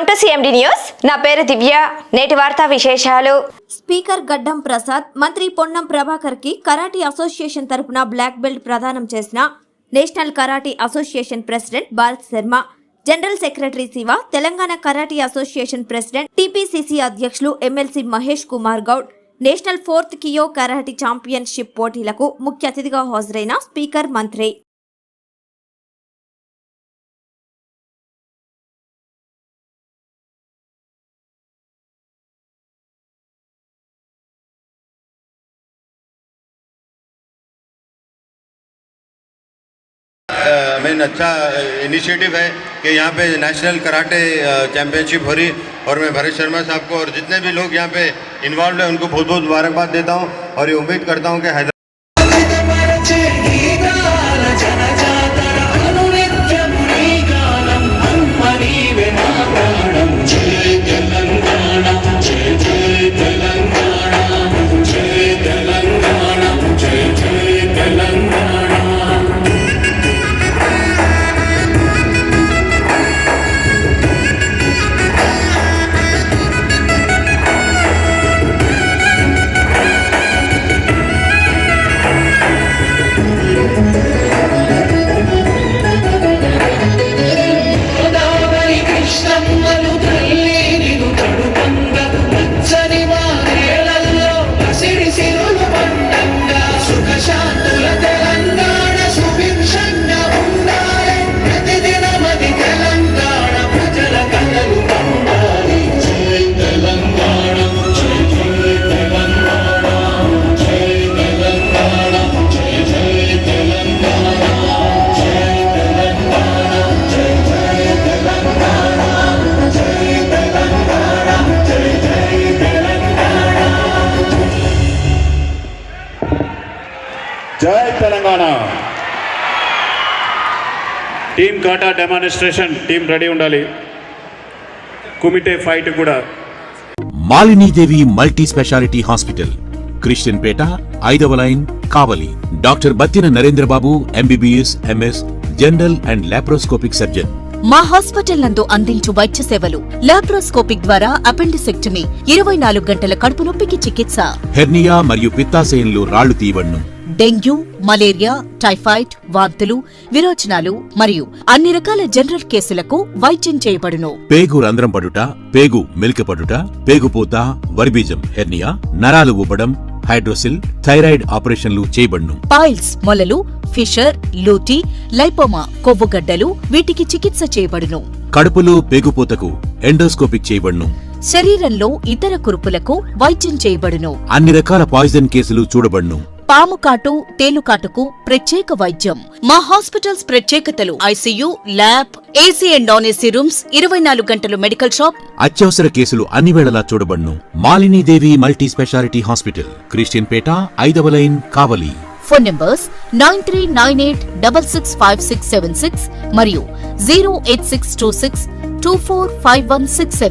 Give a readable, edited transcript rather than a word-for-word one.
Welcome to CMD news. నా పేరు దివ్య. నేటి వార్తా విశేషాలు. స్పీకర్ గడ్డం ప్రసాద్ మంత్రి పొన్నం ప్రభాకర్ కి కరాటీ అసోసియేషన్ తరపున బ్లాక్ బెల్ట్ ప్రదానం చేసిన national karate association president Bharat Sharma, general secretary Shiva, Telangana karate association president TPCC అధ్యక్షులు MLC Mahesh Kumar Goud, national 4th కియో కరాటీ ఛాంపియన్షిప్ పోటీలకు ముఖ్య అతిథిగా హాజరైన స్పీకర్ మంత్రి मेन अच्छा इनिशिएटिव है कि यहाँ पे नेशनल कराटे चैम्पियनशिप हो रही और मैं भरत शर्मा साहब को और जितने भी लोग यहाँ पे इन्वॉल्व हैं उनको बहुत बहुत मुबारकबाद देता हूँ और ये उम्मीद करता हूँ कि జై Telangana. Team kata demonstration team ready ఉండాలి. కుమిటే ఫైట్ కూడా. Malinidevi multi speciality hospital, Christian Peta, 5వ line, Kavali. Doctor Battina Narendrababu, MBBS, MS, general and laparoscopic surgeon. మా హాస్పిటల్ నందు అందించు వైద్య సేవలు: లాప్రోస్కోపిక్ ద్వారా అపెండిసెక్టమీ, 24 గంటల కడుపు నొప్పికి చికిత్స, హెర్నియా మరియు పిత్తాశయంలో రాళ్లు తీయబడును, డెంగ్యూ, మలేరియా, టైఫాయిడ్, వాంతులు, విరోచనాలు మరియు అన్ని రకాల జనరల్ కేసులకు వైద్యం చేయబడును. పేగు రంధ్రం పడుట, పేగు మెలికపడుట, పేగుపూత, వర్బీజం, హెర్నియా, నరాలు ఉబ్బడం, హైడ్రోసిల్, థైరాయిడ్ ఆపరేషన్లు చేయబడును. పైల్స్, మొలలు, ఫిషర్, లూటీ, లైపోమా, కొవ్వుగడ్డలు, వీటికి చికిత్స చేయబడును. కడుపులో పేగుపూతకు ఎండోస్కోపిక్ చేయబడును. శరీరంలో ఇతర కురుపులకు వైద్యం చేయబడును. అన్ని రకాల పాయిజన్ కేసులు చూడబడును. పాము కాటు, తేలుకాటుకు ప్రత్యేక వైద్యం. మా హాస్పిటల్స్ ప్రత్యేకతలు: ICU, lab, AC and non AC rooms, 24 గంటలు మెడికల్ షాప్. అత్యవసర కేసులు అన్ని వేళలా చూడబడును. Malinidevi multi speciality hospital, Christian Peta, 5వ లైన్, కావలి. ఫోన్ నంబర్స్ 9398665676 మరియు 08626245167.